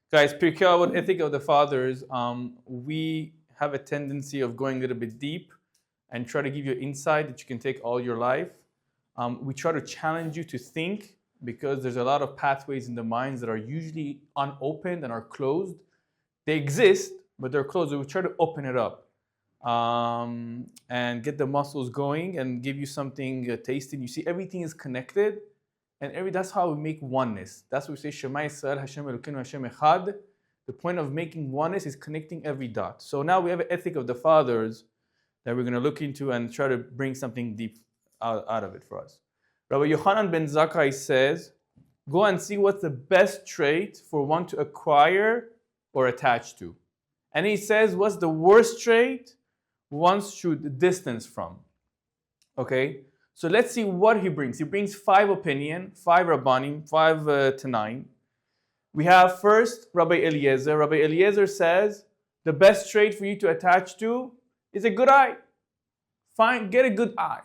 Guys, Pirkei Avot, Ethic of the Fathers, we have a tendency of going a little bit deep and try to give you insight that you can take all your life. We try to challenge you to think because there's a lot of pathways in the minds that are usually unopened and are closed. They exist, but they're closed. So we try to open it up and get the muscles going and give you something tasty. You see, everything is connected. And that's how we make oneness. That's what we say, Shema Yisrael, Hashem Elokeinu, Hashem Echad. The point of making oneness is connecting every dot. So now we have an ethic of the fathers that we're going to look into and try to bring something deep out of it for us. Rabbi Yochanan ben Zakkai says, go and see what's the best trait for one to acquire or attach to. And he says, what's the worst trait one should distance from? Okay? So let's see what he brings. He brings 5 opinions, 5 Rabbanim, 5 Tanaim. We have first Rabbi Eliezer. Rabbi Eliezer says the best trait for you to attach to is a good eye. Fine, get a good eye.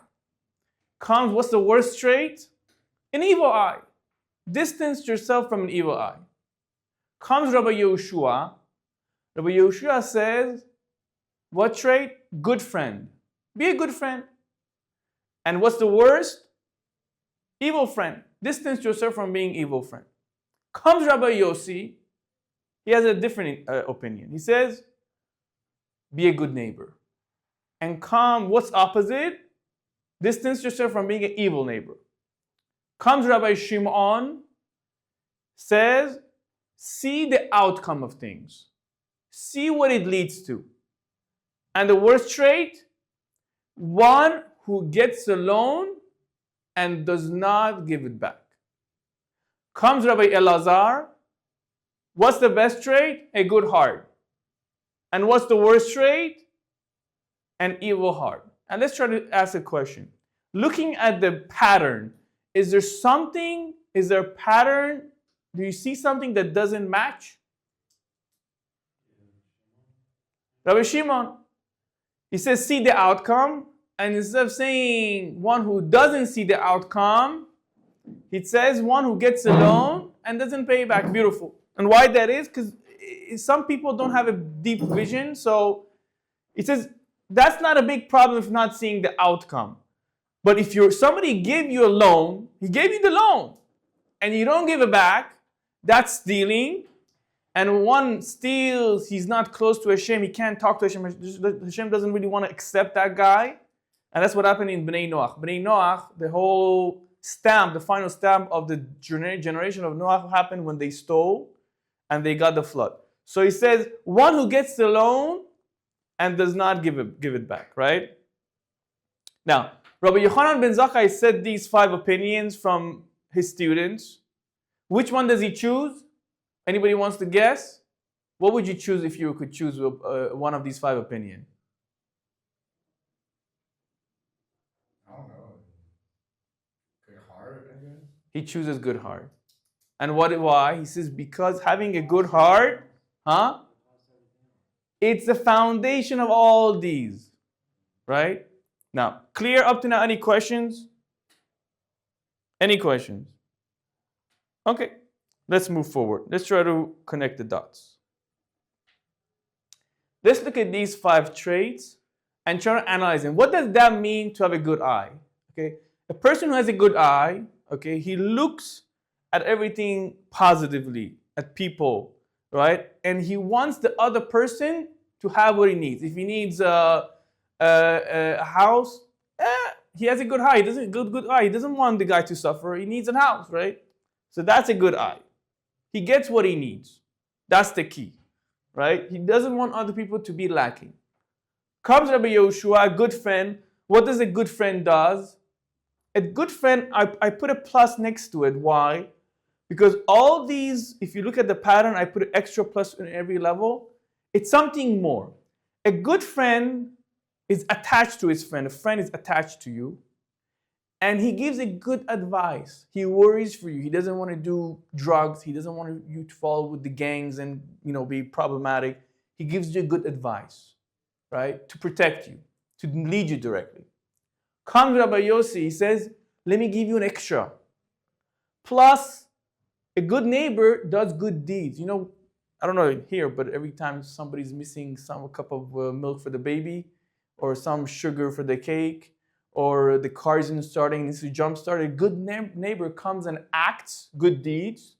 Comes, what's the worst trait? An evil eye. Distance yourself from an evil eye. Comes Rabbi Yehoshua. Rabbi Yehoshua says, what trait? Good friend. Be a good friend. And what's the worst? Evil friend. Distance yourself from being evil friend. Comes Rabbi Yossi. He has a different opinion. He says, be a good neighbor. And what's opposite? Distance yourself from being an evil neighbor. Comes Rabbi Shimon. Says, see the outcome of things. See what it leads to. And the worst trait? One who gets a loan and does not give it back. Comes Rabbi Elazar. What's the best trait? A good heart. And what's the worst trait? An evil heart. And let's try to ask a question. Looking at the pattern, is there a pattern? Do you see something that doesn't match? Rabbi Shimon, he says, see the outcome. And instead of saying one who doesn't see the outcome, it says one who gets a loan and doesn't pay back. Beautiful. And why that is? Because some people don't have a deep vision. So it says that's not a big problem if not seeing the outcome. But if somebody gave you a loan, he gave you the loan, and you don't give it back, that's stealing. And one steals, he's not close to Hashem, he can't talk to Hashem. Hashem doesn't really want to accept that guy. And that's what happened in Bnei Noach. Bnei Noach, the whole stamp, the final stamp of the generation of Noach happened when they stole and they got the flood. So he says, one who gets the loan and does not give it back, right? Now, Rabbi Yochanan ben Zakkai said these 5 opinions from his students. Which one does he choose? Anybody wants to guess? What would you choose if you could choose one of these 5 opinions? He chooses good heart. And why? He says, because having a good heart, it's the foundation of all these. Right? Now, clear up to now? Any questions? Any questions? Okay, let's move forward. Let's try to connect the dots. Let's look at these 5 traits and try to analyze them. What does that mean to have a good eye? Okay, a person who has a good eye, okay, he looks at everything positively, at people, right? And he wants the other person to have what he needs. If he needs a house, he has a good eye. He doesn't good eye. He doesn't want the guy to suffer. He needs a house, right? So that's a good eye. He gets what he needs. That's the key, right? He doesn't want other people to be lacking. Comes Rabbi Yehoshua, a good friend. What does a good friend does? A good friend, I put a plus next to it. Why? Because all these, if you look at the pattern, I put an extra plus in every level. It's something more. A good friend is attached to his friend. A friend is attached to you. And he gives a good advice. He worries for you. He doesn't want to do drugs. He doesn't want you to fall with the gangs and be problematic. He gives you good advice, right? To protect you, to lead you directly. Comes Rabbi Yossi, he says, let me give you an extra. Plus, a good neighbor does good deeds. I don't know here, but every time somebody's missing a cup of milk for the baby, or some sugar for the cake, or the car isn't starting, needs to jump start, a good neighbor comes and acts good deeds.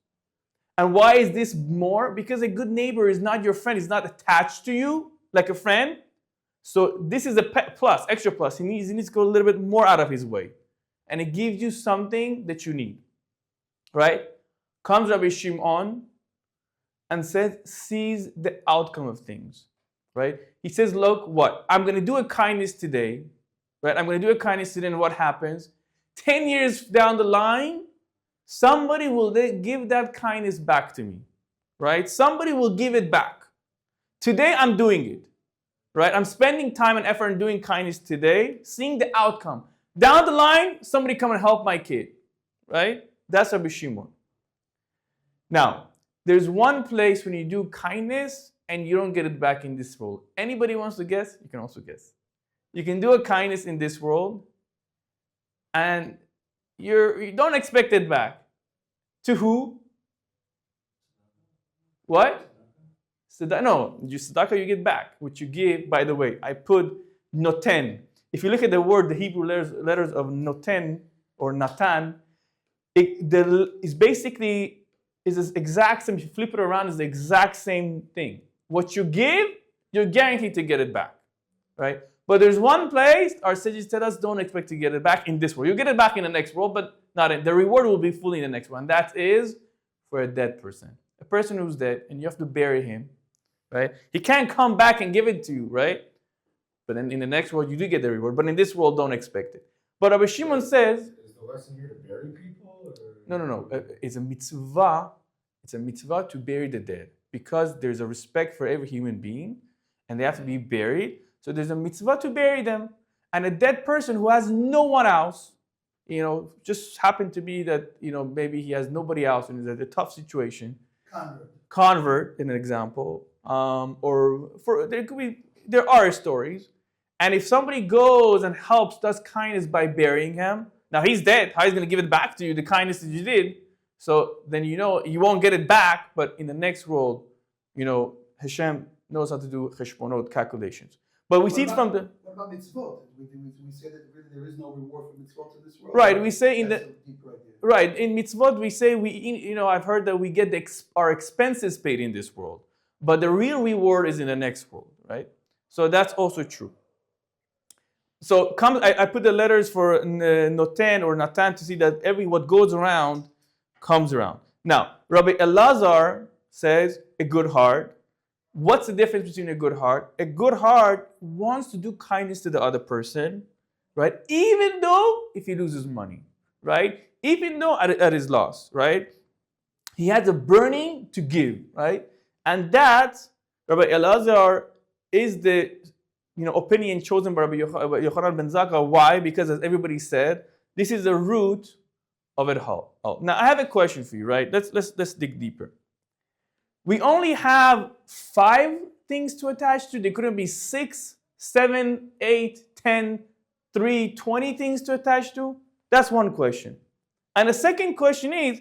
And why is this more? Because a good neighbor is not your friend, he's not attached to you like a friend. So this is a plus, extra plus. He needs to go a little bit more out of his way. And it gives you something that you need. Right? Comes Rabbi Shimon and sees the outcome of things. Right? He says, look, what? I'm going to do a kindness today. Right? I'm going to do a kindness today, and what happens? 10 years down the line, somebody will give that kindness back to me. Right? Somebody will give it back. Today, I'm doing it. Right? I'm spending time and effort in doing kindness today, seeing the outcome. Down the line, somebody come and help my kid. Right? That's Rabbi Shimon. Now, there's one place when you do kindness and you don't get it back in this world. Anybody wants to guess? You can also guess. You can do a kindness in this world and you don't expect it back. To who? What? No, tzedakah you get back. What you give, by the way, I put noten. If you look at the word, the Hebrew letters of noten or natan, it's basically is this exact same. If you flip it around, it's the exact same thing. What you give, you're guaranteed to get it back, right? But there's one place our sages tell us don't expect to get it back in this world. You get it back in the next world, but not in. The reward will be fully in the next one. That is for a dead person, a person who's dead, and you have to bury him, right? He can't come back and give it to you, right? But then in the next world, you do get the reward. But in this world, don't expect it. But Rabbi Shimon says, is the lesson here to bury people? Or? No. It's a mitzvah. It's a mitzvah to bury the dead because there's a respect for every human being, and they have to be buried. So there's a mitzvah to bury them. And a dead person who has no one else, just happened to be that, maybe he has nobody else and is at a tough situation. Convert, in an example. There are stories. And if somebody goes and helps, does kindness by burying him, now he's dead. How is he going to give it back to you, the kindness that you did? So then you won't get it back, but in the next world, Hashem knows how to do cheshbonot, calculations. But we see it from the... What about mitzvot? We say that really there is no reward for mitzvot in this world. Right, we say in mitzvot, we say, I've heard that we get our expenses paid in this world. But the real reward is in the next world, right? So that's also true. So I put the letters for noten or natan to see that what goes around comes around. Now, Rabbi Elazar says a good heart. What's the difference between a good heart? A good heart wants to do kindness to the other person, right? Even though if he loses money, right? Even though at his loss, right? He has a burning to give, right? And that, Rabbi Elazar, is the opinion chosen by Rabbi Yochanan ben Zakkai. Why? Because as everybody said, this is the root of it all. Now I have a question for you, right? Let's dig deeper. We only have 5 things to attach to. There couldn't be 6, 7, 8, 10, 3, 20 things to attach to. That's one question. And the second question is,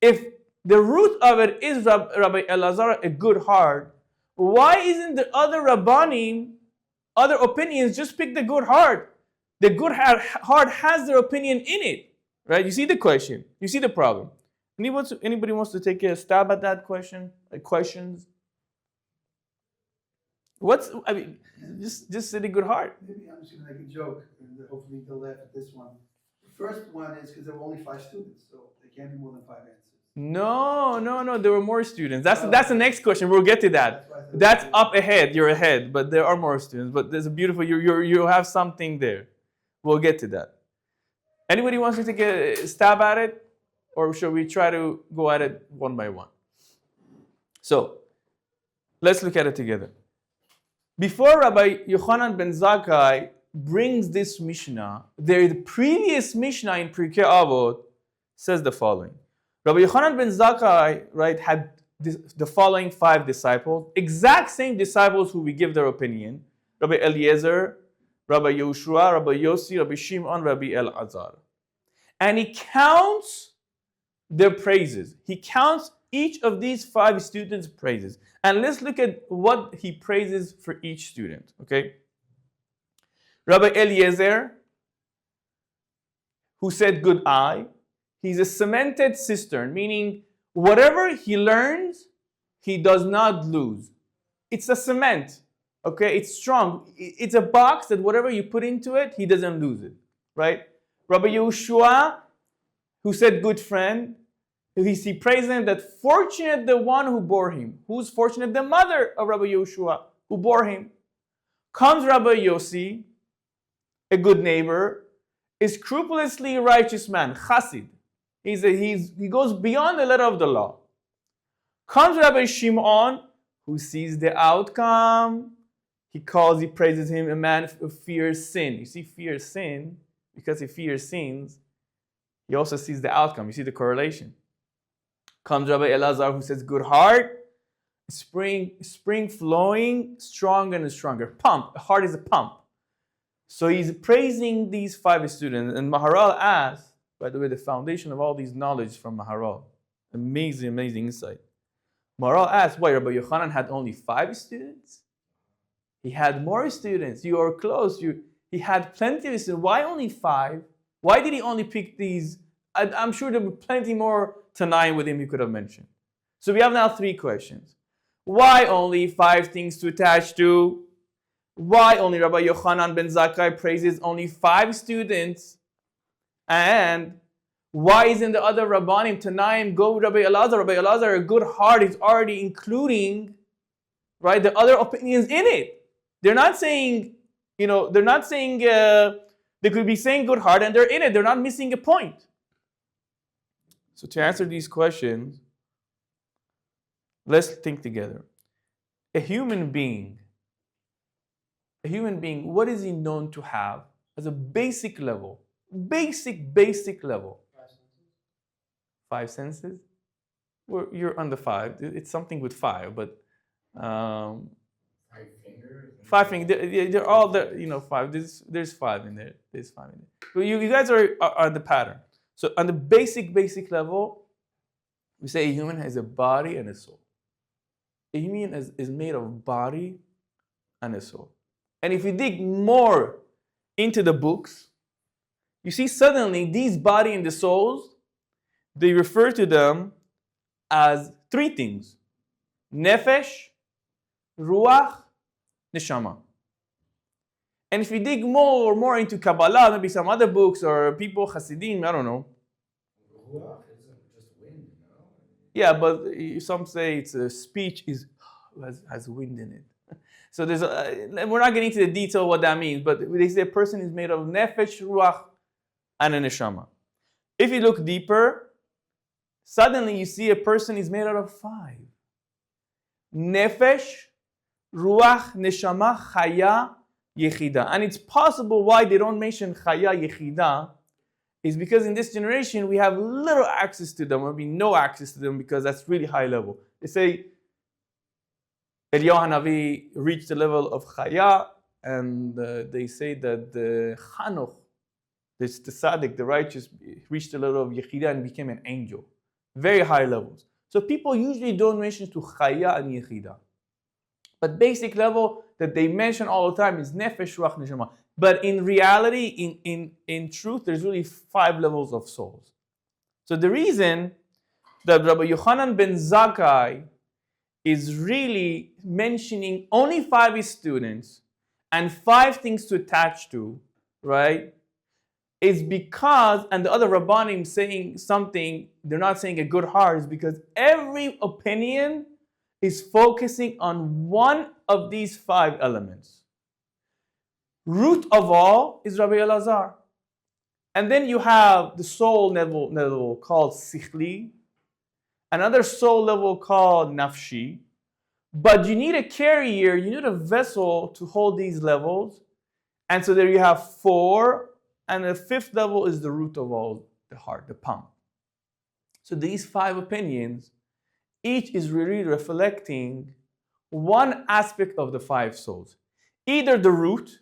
if the root of it is Rabbi Elazar, a good heart, why isn't the other Rabbanim, other opinions, just pick the good heart? The good heart has their opinion in it, right? You see the question. You see the problem. Anybody wants to take a stab at that question? Questions? Just say the good heart. Maybe I'm just going to make a joke, and hopefully they'll laugh at this one. The first one is because there were only 5 students, so there can't be more than 5 answers. No. There were more students. That's the next question. We'll get to that. That's up ahead. You're ahead, but there are more students. But there's a beautiful. You have something there. We'll get to that. Anybody wants to take a stab at it? Or should we try to go at it one by one? So, let's look at it together. Before Rabbi Yochanan ben Zakkai brings this Mishnah, the previous Mishnah in Pirkei Avot says the following. Rabbi Yochanan ben Zakkai, right, had the following 5 disciples, exact same disciples who we give their opinion. Rabbi Eliezer, Rabbi Yehoshua, Rabbi Yossi, Rabbi Shimon, Rabbi Elazar. And he counts their praises. He counts each of these 5 students praises. And let's look at what he praises for each student, okay? Rabbi Eliezer, who said good eye, he's a cemented cistern, meaning whatever he learns, he does not lose. It's a cement, okay? It's strong. It's a box that whatever you put into it, he doesn't lose it, right? Rabbi Yehoshua, who said good friend, he praised him that fortunate the one who bore him. Who's fortunate? The mother of Rabbi Yehoshua, who bore him. Comes Rabbi Yossi, a good neighbor, a scrupulously righteous man, chassid. He goes beyond the letter of the law. Comes Rabbi Shimon, who sees the outcome. He praises him a man who fears sin. You see, fears sin, because he fears sins, he also sees the outcome. You see the correlation. Comes Rabbi Elazar, who says good heart, spring flowing, stronger and stronger. Pump, a heart is a pump. So he's praising these 5 students. And Maharal asks, by the way, the foundation of all these knowledge from Maharal. Amazing, amazing insight. Maharal asks, why Rabbi Yochanan had only 5 students? He had more students. You are close. He had plenty of students. Why only 5? Why did he only pick these? I'm sure there were plenty more tonight with him he could have mentioned. So we have now 3 questions. Why only 5 things to attach to? Why only Rabbi Yochanan ben Zakkai praises only 5 students? And why isn't the other Rabbanim, Tanaim, go with Rabbi Elazar? Rabbi Elazar, a good heart, is already including, right, the other opinions in it. They're not saying, they could be saying good heart and they're in it. They're not missing a point. So to answer these questions, let's think together. A human being, what is he known to have as a basic level? Basic level. 5 senses? Well, you're under 5. It's something with 5, but 5 fingers. 5 fingers. They're all there. 5. There's 5 in there. There's 5 in there. But you guys are the pattern. So on the basic level, we say a human has a body and a soul. A human is made of body and a soul. And if you dig more into the books, you see suddenly these body and the souls, they refer to them as 3 things. Nefesh, Ruach, Neshama. And if you dig more into Kabbalah, maybe some other books or people, Hasidim, I don't know. Ruach isn't just wind, Yeah, but some say it's a speech has wind in it. So we're not getting into the detail of what that means, but they say a person is made of Nefesh, Ruach, and a Neshama. If you look deeper, suddenly you see a person is made out of 5. Nefesh, Ruach, Neshama, Chaya, Yechida. And it's possible why they don't mention Chaya, Yechida is because in this generation we have little access to them, or maybe no access to them, because that's really high level. They say Eliyahu Hanavi reached the level of Chaya, and they say that the Chanoch, the tzaddik, the righteous, reached the level of Yechida and became an angel. Very high levels. So people usually don't mention to Chaya and Yechida. But basic level that they mention all the time is Nefesh, Ruach, Neshama. But in reality, in truth, there's really 5 levels of souls. So the reason that Rabbi Yochanan ben Zakkai is really mentioning only 5 students and 5 things to attach to, right, is because, and the other Rabbanim saying something, they're not saying a good heart, is because every opinion is focusing on one of these 5 elements. Root of all is Rabbi Elazar. And then you have the soul level called Sichli, another soul level called Nafshi. But you need a carrier, you need a vessel to hold these levels. And so there you have 4, and the 5th level is the root of all, the heart, the pump. So these 5 opinions, each is really reflecting one aspect of the 5 souls. Either the root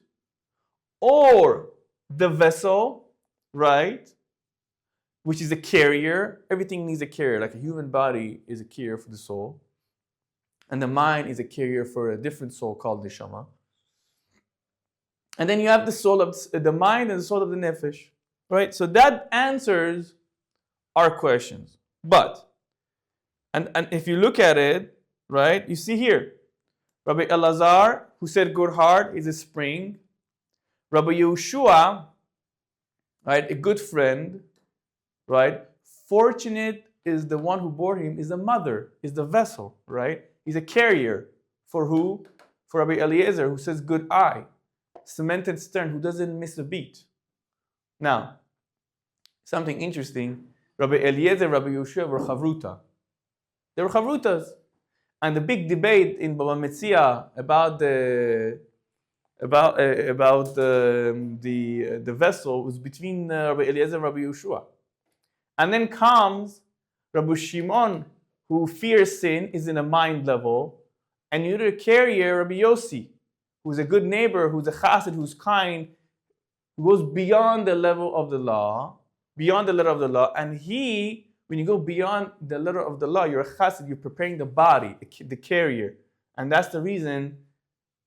or the vessel, right? which is a carrier. Everything needs a carrier, like a human body is a carrier for the soul. And the mind is a carrier for a different soul called neshama. And then you have the soul of the mind and the soul of the nefesh. Right? So that answers our questions. But, and if you look at it, right, you see here, Rabbi Elazar, who said good heart is a spring. Rabbi Yehoshua, right, a good friend, right? Fortunate is the one who bore him, is the mother, is the vessel, right? He's a carrier. For who? For Rabbi Eliezer, who says good eye. Cemented stern, who doesn't miss a beat. Now, something interesting, Rabbi Eliezer and Rabbi Yehoshua were chavruta. They were chavrutas. And the big debate in Baba Metzia about the vessel was between Rabbi Eliezer and Rabbi Yehoshua. And then comes Rabbi Shimon, who fears sin, is in a mind level, and you're the carrier, Rabbi Yossi, who's a good neighbor, who's a chassid, who's kind, who goes beyond the level of the law, beyond the letter of the law, and he, when you go beyond the letter of the law, you're a chassid, you're preparing the body, the carrier. And that's the reason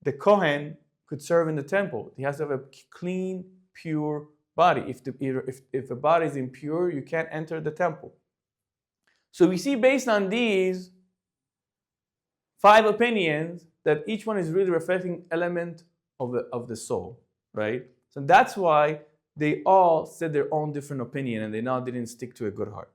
the Kohen could serve in the temple. He has to have a clean, pure body. If a body is impure, you can't enter the temple. So we see based on these 5 opinions that each one is really reflecting element of the soul, right? So that's why they all said their own different opinion and they now didn't stick to a good heart.